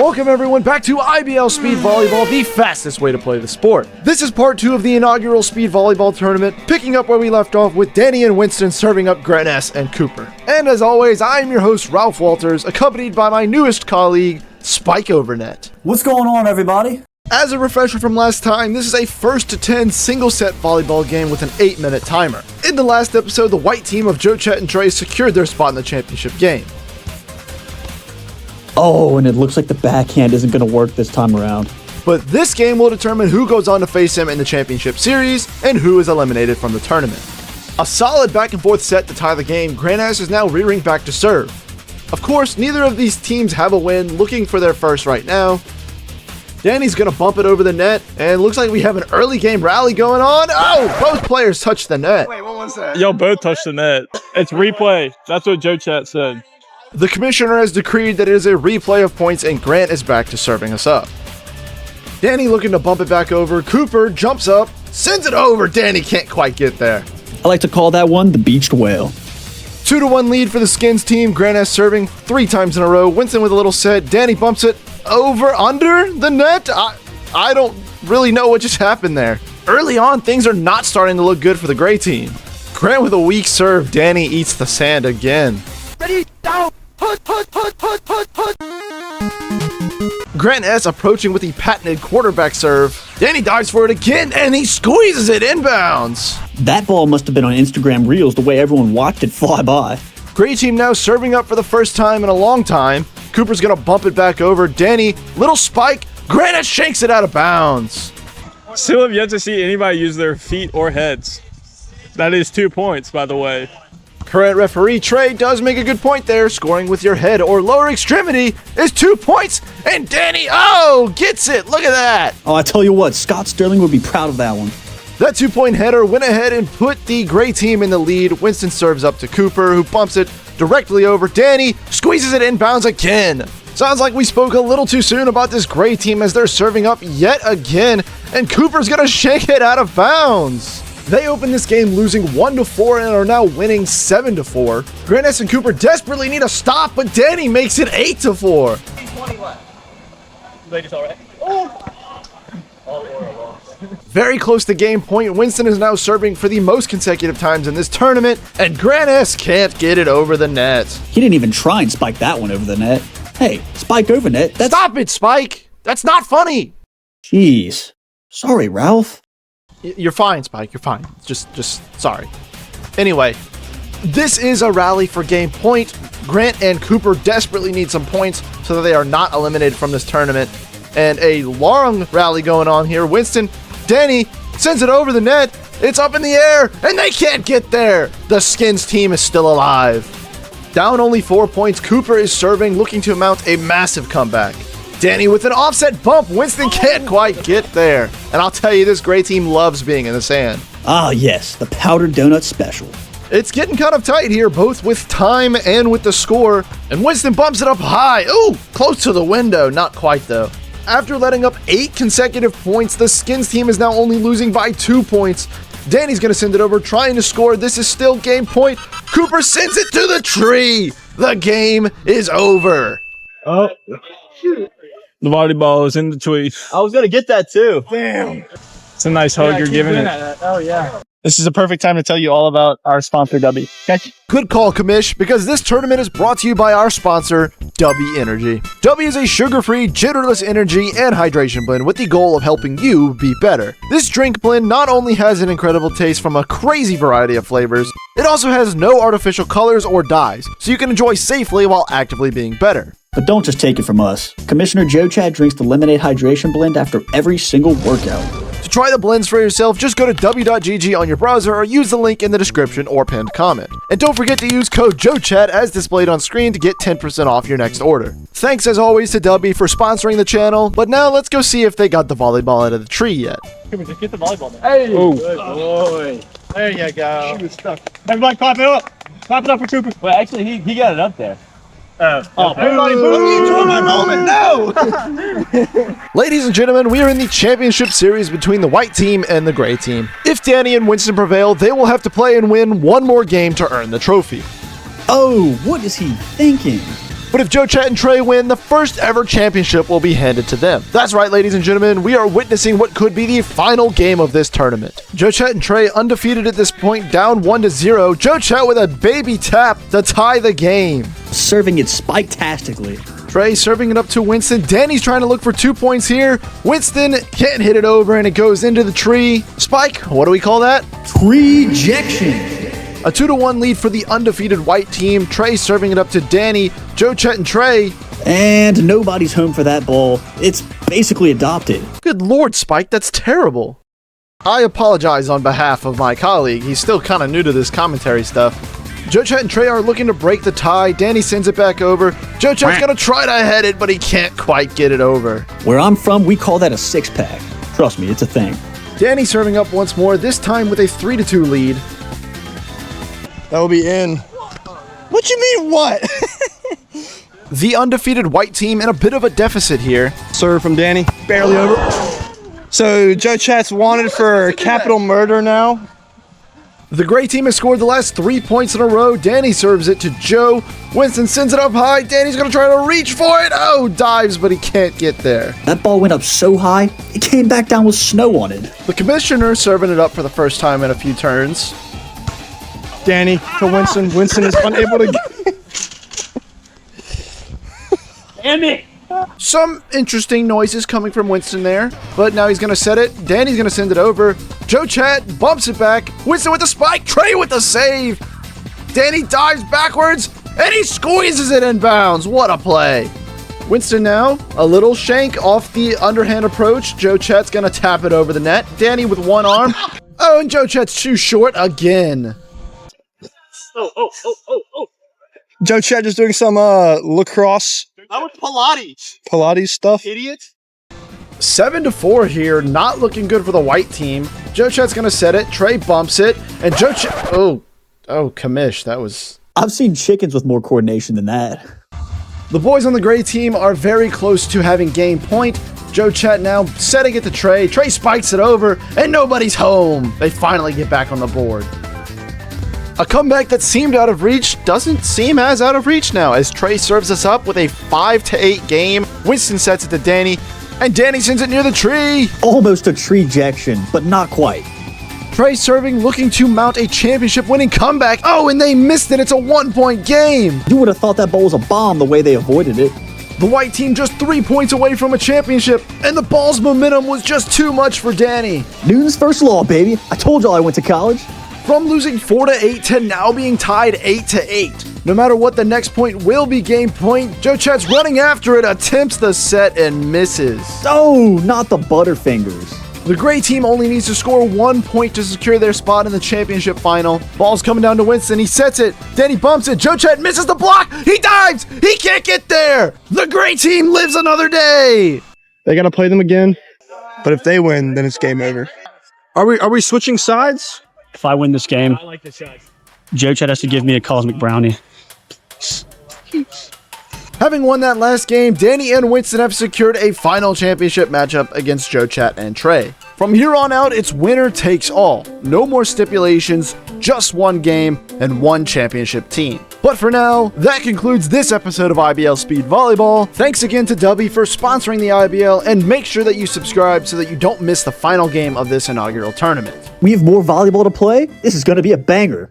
Welcome everyone back to IBL Speed Volleyball, the fastest way to play the sport. This is part 2 of the inaugural Speed Volleyball tournament, picking up where we left off with Danny and Winston serving up Grant S. and Cooper. And as always, I am your host, Ralph Walters, accompanied by my newest colleague, Spike Overnet. What's going on, everybody? As a refresher from last time, this is a first to 10 single set volleyball game with an 8-minute timer. In the last episode, the white team of Joe, Chet, and Trey secured their spot in the championship game. Oh, and it looks like the backhand isn't going to work this time around. But this game will determine who goes on to face him in the championship series and who is eliminated from the tournament. A solid back and forth set to tie the game, Grant S is now rearing back to serve. Of course, neither of these teams have a win, looking for their first right now. Danny's gonna bump it over the net, and looks like we have an early game rally going on. Oh, both players touched the net. Wait, what was that? Y'all both touched the net. It's replay. That's what Joe Chat said. The commissioner has decreed that it is a replay of points, and Grant is back to serving us up. Danny looking to bump it back over. Cooper jumps up, sends it over. Danny can't quite get there. I like to call that one the beached whale. 2-1 lead for the Skins team. Grant S serving 3 times in a row. Winston with a little set. Danny bumps it over under the net. I don't really know what just happened there. Early on, things are not starting to look good for the gray team. Grant with a weak serve. Danny eats the sand again. Ready, down, put. Grant S approaching with the patented quarterback serve. Danny dives for it again, and he squeezes it inbounds. That ball must have been on Instagram Reels the way everyone watched it fly by. Gray team now serving up for the first time in a long time. Cooper's gonna bump it back over. Danny, little spike. Grant S shanks it out of bounds. Still have yet to see anybody use their feet or heads. That is 2 points, by the way. Current referee Trey does make a good point there. Scoring with your head or lower extremity is 2 points. And Danny, gets it. Look at that. Oh, I tell you what, Scott Sterling would be proud of that one. That 2-point header went ahead and put the gray team in the lead. Winston serves up to Cooper, who bumps it directly over. Danny squeezes it inbounds again. Sounds like we spoke a little too soon about this gray team as they're serving up yet again. And Cooper's gonna shake it out of bounds. They opened this game losing 1-4 and are now winning 7-4. Grant S and Cooper desperately need a stop, but Danny makes it 8-4. 20 left. Ladies, all right. Very close to game point. Winston is now serving for the most consecutive times in this tournament, and Grant S can't get it over the net. He didn't even try and spike that one over the net. Hey, spike over net, that's... Stop it, Spike! That's not funny! Jeez. Sorry, Ralph. You're fine, Spike. You're fine. Just sorry. Anyway, this is a rally for game point. Grant and Cooper desperately need some points so that they are not eliminated from this tournament. And a long rally going on here. Winston, Danny sends it over the net. It's up in the air, and they can't get there. The Skins team is still alive. Down only 4 points, Cooper is serving, looking to mount a massive comeback. Danny with an offset bump. Winston can't quite get there. And I'll tell you, this gray team loves being in the sand. Ah, yes, the powdered donut special. It's getting kind of tight here, both with time and with the score. And Winston bumps it up high. Ooh, close to the window. Not quite, though. After letting up 8 consecutive points, the Skins team is now only losing by 2 points. Danny's going to send it over, trying to score. This is still game point. Cooper sends it to the tree. The game is over. Oh. The volleyball is in the tweet. I was gonna get that too. Damn. It's a nice hug you're giving it. Oh yeah. This is a perfect time to tell you all about our sponsor, W. Okay? Good call, Commish, because this tournament is brought to you by our sponsor, W Energy. W is a sugar-free, jitterless energy and hydration blend with the goal of helping you be better. This drink blend not only has an incredible taste from a crazy variety of flavors, it also has no artificial colors or dyes, so you can enjoy safely while actively being better. But don't just take it from us. Commissioner Joe Chad drinks the Lemonade Hydration Blend after every single workout. To try the blends for yourself, just go to w.gg on your browser or use the link in the description or pinned comment. And don't forget to use code JOECHAT as displayed on screen to get 10% off your next order. Thanks as always to W for sponsoring the channel, but now let's go see if they got the volleyball out of the tree yet. Just get the volleyball now. Hey! Oh. Good boy. There you go. She was stuck. Everybody clap it up. Clap it up for Cooper. Well, actually, he got it up there. Everybody boo! Enjoy my moment. No! Ladies and gentlemen, we are in the championship series between the white team and the gray team. If Danny and Winston prevail, they will have to play and win one more game to earn the trophy. Oh, what is he thinking? But if Joe Chat and Trey win, the first ever championship will be handed to them. That's right, ladies and gentlemen, we are witnessing what could be the final game of this tournament. Joe Chat and Trey undefeated at this point, down 1-0. Joe Chat with a baby tap to tie the game. Serving it spike-tastically. Trey serving it up to Winston. Danny's trying to look for 2 points here. Winston can't hit it over, and it goes into the tree. Spike, what do we call that? Rejection. A 2-1 lead for the undefeated white team. Trey serving it up to Danny. Joe Chet and Trey. And nobody's home for that ball. It's basically adopted. Good Lord, Spike, that's terrible. I apologize on behalf of my colleague. He's still kind of new to this commentary stuff. Joe Chat and Trey are looking to break the tie. Danny sends it back over. Joe Chat's going to try to head it, but he can't quite get it over. Where I'm from, we call that a six-pack. Trust me, it's a thing. Danny serving up once more, this time with a 3-2 lead. That will be in. What you mean, what? The undefeated white team in a bit of a deficit here. Serve from Danny. Barely over. So Joe Chat's wanted for capital murder now. The gray team has scored the last 3 points in a row. Danny serves it to Joe. Winston sends it up high. Danny's going to try to reach for it. Oh, dives, but he can't get there. That ball went up so high, it came back down with snow on it. The commissioner serving it up for the first time in a few turns. Danny to Winston. Winston is unable to get. Damn it! Some interesting noises coming from Winston there, but now he's going to set it. Danny's going to send it over. Joe Chat bumps it back. Winston with the spike. Trey with the save. Danny dives backwards, and he squeezes it in bounds. What a play. Winston now, a little shank off the underhand approach. Joe Chat's going to tap it over the net. Danny with one arm. Oh, and Joe Chat's too short again. Joe Chat just doing some lacrosse. That was Pilates stuff. idiot. 7-4 here, not looking good for the white team. Joe Chat's gonna set it. Trey bumps it, and Joe Chat. Oh, commish. That was. I've seen chickens with more coordination than that. The boys on the gray team are very close to having game point. Joe Chat now setting it to Trey. Trey spikes it over, and nobody's home. They finally get back on the board. A comeback that seemed out of reach doesn't seem as out of reach now, as Trey serves us up with a 5-8 game. Winston sets it to Danny, and Danny sends it near the tree. Almost a tree-jection, but not quite. Trey serving, looking to mount a championship-winning comeback. Oh, and they missed it. It's a 1-point game. You would have thought that ball was a bomb the way they avoided it. The white team just 3 points away from a championship, and the ball's momentum was just too much for Danny. Newton's first law, baby. I told y'all I went to college. From losing 4-8 to now being tied 8-8. No matter what the next point will be game point, Joe Chat's running after it, attempts the set and misses. Oh, not the Butterfingers. The gray team only needs to score 1 point to secure their spot in the championship final. Ball's coming down to Winston. He sets it. Danny bumps it. Joe Chat misses the block. He dives. He can't get there. The gray team lives another day. They gotta play them again. But if they win, then it's game over. Are we switching sides? If I win this game, I like this shot. Joe Chat has to give me a cosmic brownie. Having won that last game, Danny and Winston have secured a final championship matchup against Joe Chat and Trey. From here on out, it's winner takes all. No more stipulations, just one game and one championship team. But for now, that concludes this episode of IBL Speed Volleyball. Thanks again to Dubby for sponsoring the IBL, and make sure that you subscribe so that you don't miss the final game of this inaugural tournament. We have more volleyball to play? This is going to be a banger.